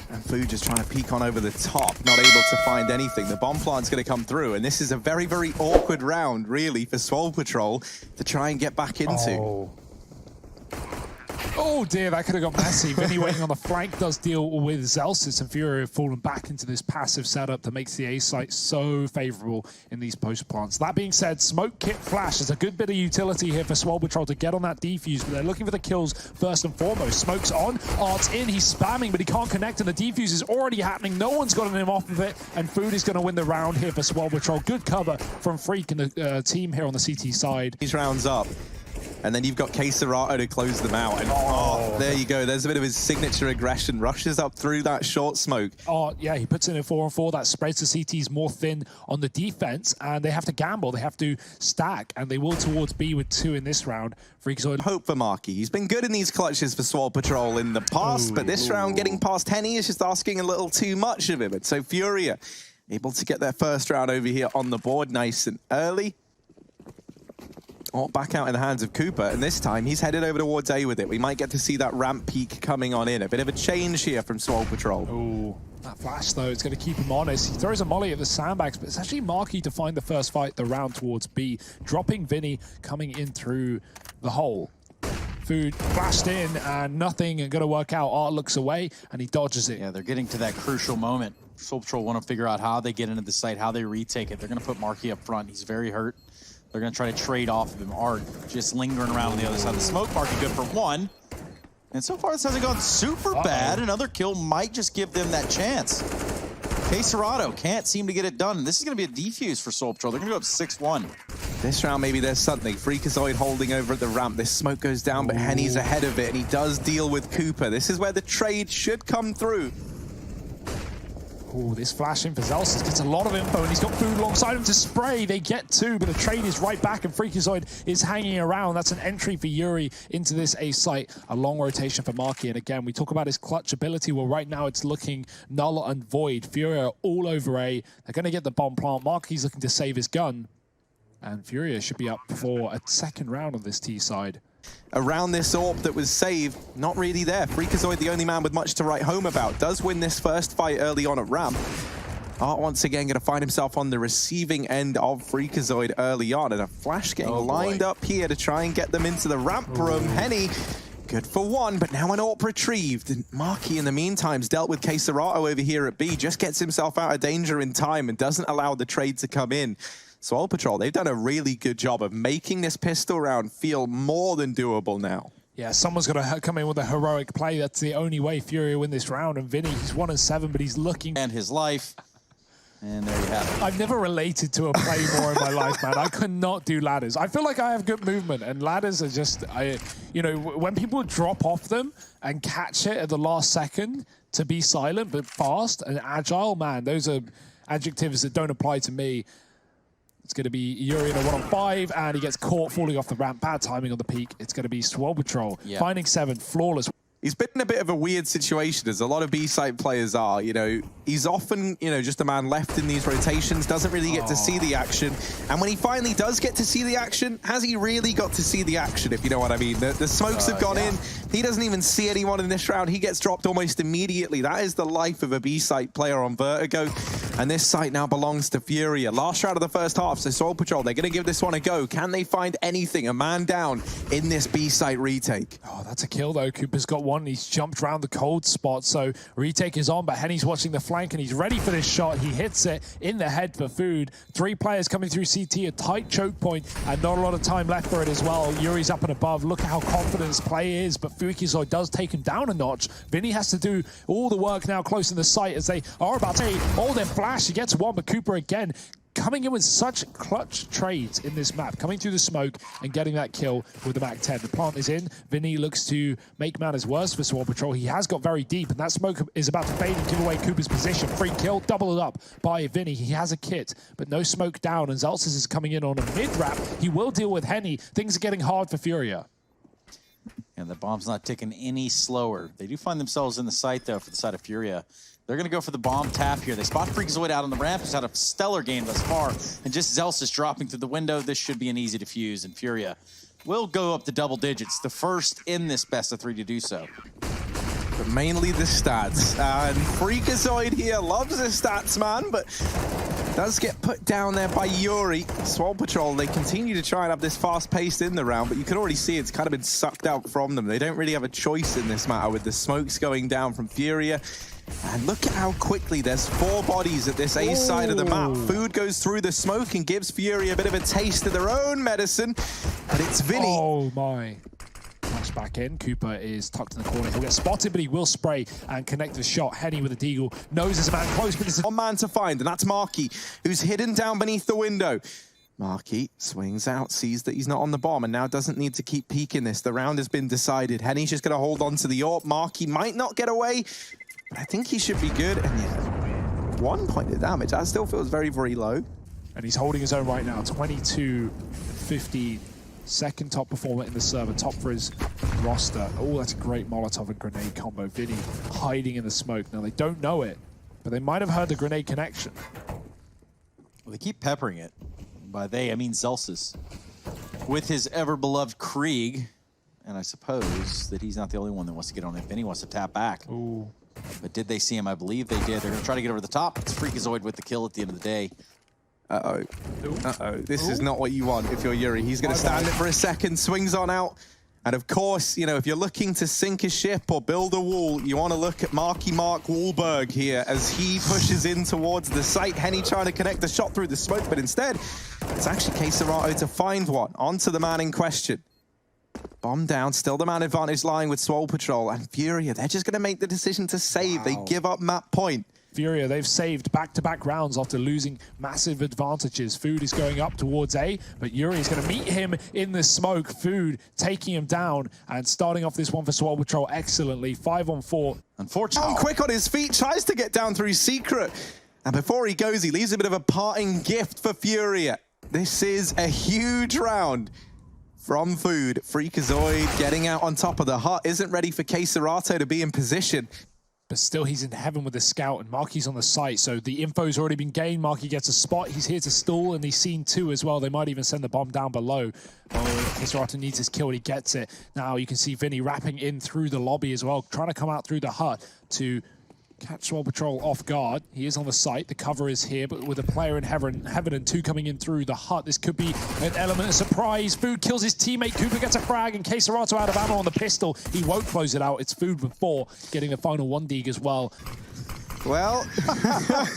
And Fu just trying to peek on over the top, not able to find anything. The bomb plant's going to come through, and this is a very, very awkward round, really, for Swole Patrol to try and get back into. Oh dear, that could have got messy. Vinny waiting on the flank does deal with Zelsis, and FURIA have fallen back into this passive setup that makes the A site so favorable in these post plants. That being said, smoke kit flash is a good bit of utility here for Swole Patrol to get on that defuse, but they're looking for the kills first and foremost. Smoke's on, Art's in, he's spamming, but he can't connect, and the defuse is already happening. No one's gotten him off of it, and Food is going to win the round here for Swole Patrol. Good cover from Freak and the team here on the CT side. These rounds up. And then you've got Queserato to close them out. And there you go. There's a bit of his signature aggression. Rushes up through that short smoke. Oh, yeah, he puts in a 4-on-4. That spreads the CTs more thin on the defense. And they have to gamble. They have to stack. And they will towards B with 2 in this round. Freakazoid. Hope for Marky. He's been good in these clutches for Swole Patrol in the past. But this round, getting past Henny is just asking a little too much of him. And so FURIA able to get their first round over here on the board nice and early. Oh, back out in the hands of Cooper, and this time he's headed over towards A with it. We might get to see that ramp peak coming on in. A bit of a change here from Swole Patrol. Oh, that flash though, it's going to keep him honest. He throws a molly at the sandbags, but it's actually Marky to find the first fight, the round towards B, dropping Vinny coming in through the hole. Food flashed in and nothing and going to work out. Art looks away and he dodges it. Yeah, they're getting to that crucial moment. Swole Patrol want to figure out how they get into the site, how they retake it. They're going to put Marky up front. He's very hurt. They're going to try to trade off of him. Art just lingering around on the other side of the smoke. Marky good for 1. And so far this hasn't gone super bad. Another kill might just give them that chance. Queserato can't seem to get it done. This is going to be a defuse for Swole Patrol. They're going to go up 6-1. This round, maybe there's something. Freakazoid holding over at the ramp. This smoke goes down, but Henny's ahead of it, and he does deal with Cooper. This is where the trade should come through. Oh, this flash in for Zelsis gets a lot of info, and he's got Food alongside him to spray. They get 2, but the trade is right back, and Freakazoid is hanging around. That's an entry for Yuri into this A site. A long rotation for Marky, and again, we talk about his clutch ability. Well, right now it's looking null and void. FURIA all over A. They're going to get the bomb plant. Marky's looking to save his gun, and FURIA should be up for a second round on this T side. Around this AWP that was saved, not really there. Freakazoid, the only man with much to write home about, does win this first fight early on at ramp. Art once again going to find himself on the receiving end of Freakazoid early on, and a flash getting lined up here to try and get them into the ramp room. Henny, good for 1, but now an AWP retrieved. And Marky, in the meantime's dealt with Queserato over here at B, just gets himself out of danger in time and doesn't allow the trade to come in. Swole Patrol, they've done a really good job of making this pistol round feel more than doable now. Yeah, someone's got to come in with a heroic play. That's the only way FURIA win this round. And Vinny, he's 1-7, but he's looking... And his life. And there you have it. I've never related to a play more in my life, man. I could not do ladders. I feel like I have good movement, and ladders are just... you know, when people drop off them and catch it at the last second to be silent but fast and agile, man, those are adjectives that don't apply to me. It's going to be Yuri in a 1-on-5, and he gets caught falling off the ramp. Bad timing on the peak. It's going to be Swole Patrol. Finding 7, flawless. He's been in a bit of a weird situation, as a lot of B-side players are. You know, he's often, you know, just a man left in these rotations, doesn't really get to see the action. And when he finally does get to see the action, has he really got to see the action, if you know what I mean? The smokes have gone in. He doesn't even see anyone in this round. He gets dropped almost immediately. That is the life of a B-side player on Vertigo. And this site now belongs to FURIA. Last round of the first half, so Swole Patrol, they're going to give this one a go. Can they find anything? A man down in this B-site retake. Oh, that's a kill, though. Cooper's got 1. He's jumped around the cold spot, so retake is on, but Henny's watching the flank, and he's ready for this shot. He hits it in the head for Food. 3 players coming through CT, a tight choke point, and not a lot of time left for it as well. Yuri's up and above. Look at how confident his play is, but Freakazoid does take him down a notch. Vinny has to do all the work now close in the site as they are about to all their flash. He gets 1, but Cooper again coming in with such clutch trades in this map, coming through the smoke and getting that kill with the Mac 10. The plant is in. Vinny looks to make matters worse for Swole Patrol. He has got very deep, and that smoke is about to fade and give away Cooper's position. Free kill, double it up by Vinny. He has a kit, but no smoke down, and Zelsis is coming in on a mid-wrap. He will deal with Henny. Things are getting hard for FURIA. And the bomb's not ticking any slower. They do find themselves in the site, though, for the side of FURIA. They're going to go for the bomb tap here. They spot Freakazoid out on the ramp, who's had a stellar game thus far. And just Zelsis dropping through the window. This should be an easy defuse, and FURIA will go up to double digits. The first in this best of 3 to do so. but mainly the stats. And Freakazoid here loves the stats, man, but does get put down there by Yuri. Swole Patrol, they continue to try and have this fast pace in the round, but you can already see it's kind of been sucked out from them. They don't really have a choice in this matter with the smokes going down from FURIA. And look at how quickly there's 4 bodies at this A side of the map. Food goes through the smoke and gives FURIA a bit of a taste of their own medicine, but it's Vinny. Oh my. Flash back in. Cooper is tucked in the corner. He'll get spotted, but he will spray and connect the shot. Henny with a deagle. Knows there's a man close, but there's one man to find, and that's Marky, who's hidden down beneath the window. Marky swings out, sees that he's not on the bomb, and now doesn't need to keep peeking this. The round has been decided. Henny's just going to hold on to the AWP. Marky might not get away, but I think he should be good. And yeah, 1 point of damage. That still feels very, very low. And he's holding his own right now. 22-15. Second top performer in the server, top for his roster. Oh, that's a great Molotov and grenade combo. Vinny hiding in the smoke. Now, they don't know it, but they might have heard the grenade connection. Well, they keep peppering it. By they, I mean Zelsis. With his ever-beloved Krieg. And I suppose that he's not the only one that wants to get on it. Vinny wants to tap back. Ooh. But did they see him? I believe they did. They're going to try to get over the top. It's Freakazoid with the kill at the end of the day. Uh-oh. Uh-oh. This is not what you want if you're Yuri. He's going to stand it for a second, swings on out. And of course, you know, if you're looking to sink a ship or build a wall, you want to look at Marky Mark Wahlberg here as he pushes in towards the site. Henny trying to connect the shot through the smoke, but instead, it's actually Keserato to find one onto the man in question. Bomb down, still the man advantage lying with Swole Patrol. And FURIA, they're just going to make the decision to save. Wow. They give up map point. FURIA, they've saved back-to-back rounds after losing massive advantages. Food is going up towards A, but Yuri is going to meet him in the smoke. Food taking him down and starting off this one for Swole Patrol excellently. 5-on-4. Unfortunately. Quick on his feet, tries to get down through secret. And before he goes, he leaves a bit of a parting gift for FURIA. This is a huge round from Food. Freakazoid getting out on top of the hut. Isn't ready for Keserato to be in position. But still, he's in heaven with the scout, and Marky's on the site, so the info's already been gained. Marky gets a spot. He's here to stall, and he's seen 2 as well. They might even send the bomb down below. Oh, Keserato needs his kill, and he gets it. Now you can see Vinny wrapping in through the lobby as well, trying to come out through the hut to catch Swole Patrol off guard. He is on the site. The cover is here, but with a player in heaven and 2 coming in through the hut, this could be an element of surprise. Food kills his teammate. Cooper gets a frag, and Keserato out of ammo on the pistol. He won't close it out. It's Food with 4, getting the final 1 dig as well. Well,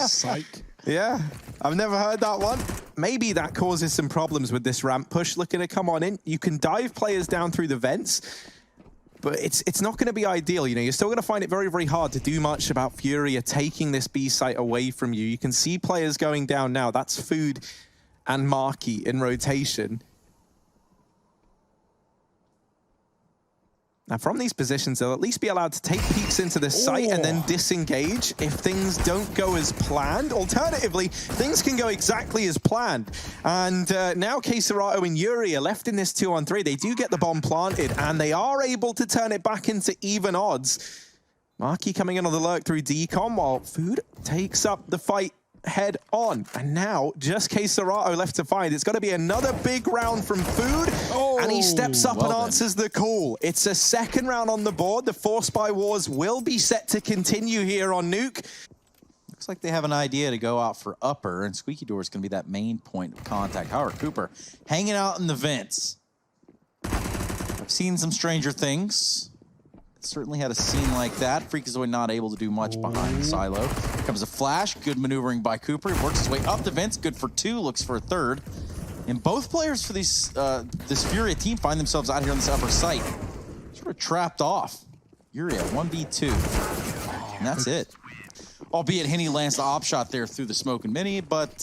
psych. Yeah, I've never heard that one. Maybe that causes some problems with this ramp push. Looking to come on in. You can dive players down through the vents, but it's not going to be ideal. You know, you're still going to find it very, very hard to do much about FURIA taking this B site away from you. You can see players going down now. That's Food and Marky in rotation. Now, from these positions, they'll at least be allowed to take peeks into the site and then disengage if things don't go as planned. Alternatively, things can go exactly as planned. And now Keserato and Yuri are left in this 2-on-3. They do get the bomb planted, and they are able to turn it back into even odds. Marky coming in on the lurk through decom, while Food takes up the fight head on. And now, just Keserato left to find. It's going to be another big round from Food, and he steps up and answers the call. It's a second round on the board. The Force by Wars will be set to continue here on Nuke. Looks like they have an idea to go out for upper, and Squeaky Door is going to be that main point of contact. However, Cooper hanging out in the vents. I've seen some stranger things. Certainly had a scene like that. Freakazoid not able to do much behind the silo. Here comes a flash. Good maneuvering by Cooper. He works his way up the vents. Good for 2. Looks for a 3rd. And both players for these this FURIA team find themselves out here on this upper site. Sort of trapped off. Yuri at 1v2. And that's it. Albeit Henny lands the op shot there through the smoke and mini, but,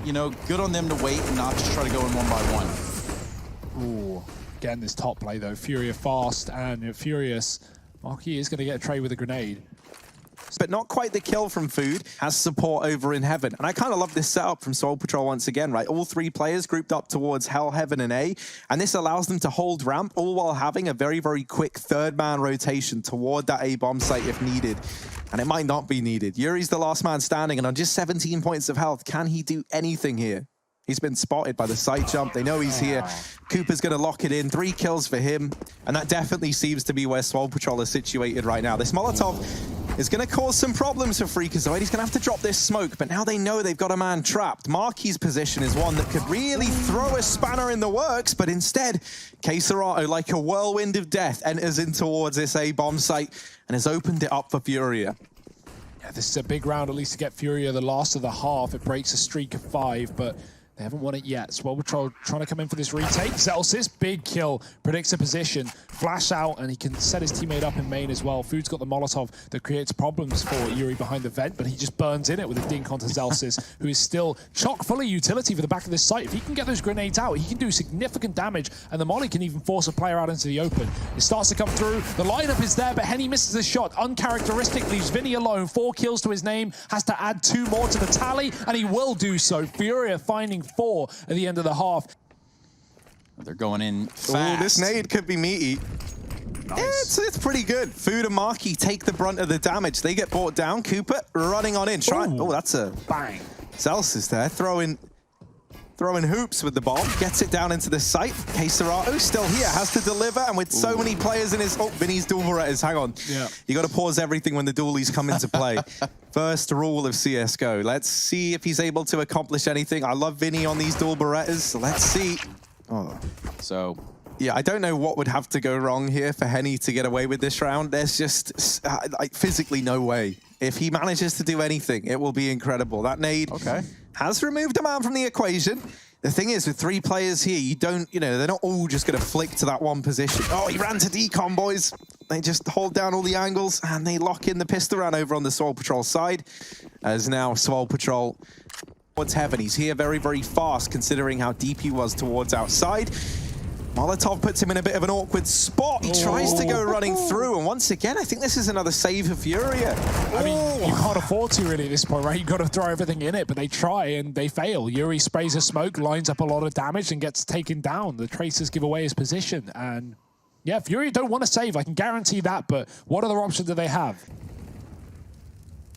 you know, good on them to wait and not just try to go in 1 by 1. Ooh, getting this top play, though. FURIA fast and furious. Marky is going to get a trade with a grenade. But not quite the kill from Food. Has support over in Heaven. And I kind of love this setup from Swole Patrol once again, right? All 3 players grouped up towards Hell, Heaven, and A. And this allows them to hold ramp, all while having a very, very quick 3rd-man rotation toward that A bomb site if needed. And it might not be needed. Yuri's the last man standing, and on just 17 points of health, can he do anything here? He's been spotted by the side jump. They know he's here. Cooper's going to lock it in. 3 kills for him. And that definitely seems to be where Swole Patrol is situated right now. This Molotov is going to cause some problems for Freakazoid. He's going to have to drop this smoke, but now they know they've got a man trapped. Marky's position is one that could really throw a spanner in the works, but instead, Keserato, like a whirlwind of death, enters in towards this A-bomb site and has opened it up for FURIA. Yeah, this is a big round, at least to get FURIA the last of the half. It breaks a streak of 5, but they haven't won it yet. Swole Patrol trying to come in for this retake. Zelsis, big kill, predicts a position, flash out, and he can set his teammate up in main as well. Food's got the Molotov that creates problems for Yuri behind the vent, but he just burns in it with a dink onto Zelsis, who is still chock full of utility for the back of this site. If he can get those grenades out, he can do significant damage, and the molly can even force a player out into the open. It starts to come through. The lineup is there, but Henny misses a shot. Uncharacteristic, leaves Vinny alone. 4 kills to his name, has to add 2 more to the tally, and he will do so. FURIA finding 4 at the end of the half. They're going in fast. Oh, this nade could be meaty. Nice. It's pretty good. Food and Marky take the brunt of the damage. They get brought down. Cooper running on in. Oh, that's a bang. Zelsis there throwing hoops with the bomb. Gets it down into the site. Keserato still here, has to deliver, and with so many players in his... Oh, Vinny's dual Berettas. Hang on. Yeah. You got to pause everything when the dualies come into play. First rule of CSGO. Let's see if he's able to accomplish anything. I love Vinny on these dual Berettas. So let's see. Oh. So... yeah, I don't know what would have to go wrong here for Henny to get away with this round. There's just like physically no way. If he manages to do anything, it will be incredible. That nade has removed a man from the equation. The thing is, with 3 players here, you don't, they're not all just going to flick to that one position. Oh, he ran to decon, boys. They just hold down all the angles and they lock in the pistol round over on the Swole Patrol side. As now Swole Patrol towards heaven. He's here very, very fast, considering how deep he was towards outside. Molotov puts him in a bit of an awkward spot. He tries to go running through, and once again, I think this is another save for FURIA. I mean, you can't afford to really at this point, right? You've got to throw everything in it, but they try and they fail. Yuri sprays a smoke, lines up a lot of damage, and gets taken down. The Tracers give away his position, and yeah, FURIA don't want to save, I can guarantee that, but what other options do they have?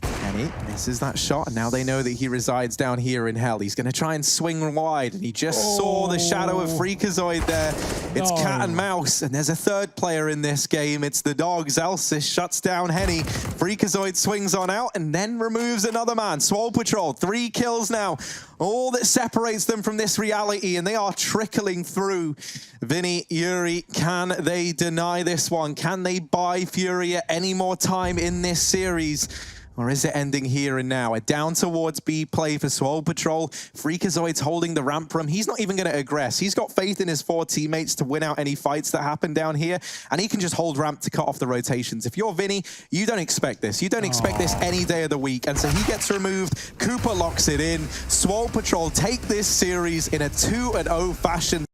And he misses that shot, and now they know that he resides down here in hell. He's going to try and swing wide, and he just saw the shadow of Freakazoid there. It's cat and mouse, and there's a 3rd player in this game. It's the dog. Zelsis shuts down Henny. Freakazoid swings on out and then removes another man. Swole Patrol, 3 kills now. All that separates them from this reality, and they are trickling through. Vinny, Yuri, can they deny this one? Can they buy FURIA any more time in this series? Or is it ending here and now? A down towards B play for Swole Patrol. Freakazoid's holding the ramp room. He's not even going to aggress. He's got faith in his 4 teammates to win out any fights that happen down here. And he can just hold ramp to cut off the rotations. If you're Vinny, you don't expect this. You don't expect this any day of the week. And so he gets removed. Cooper locks it in. Swole Patrol take this series in a 2-0 fashion.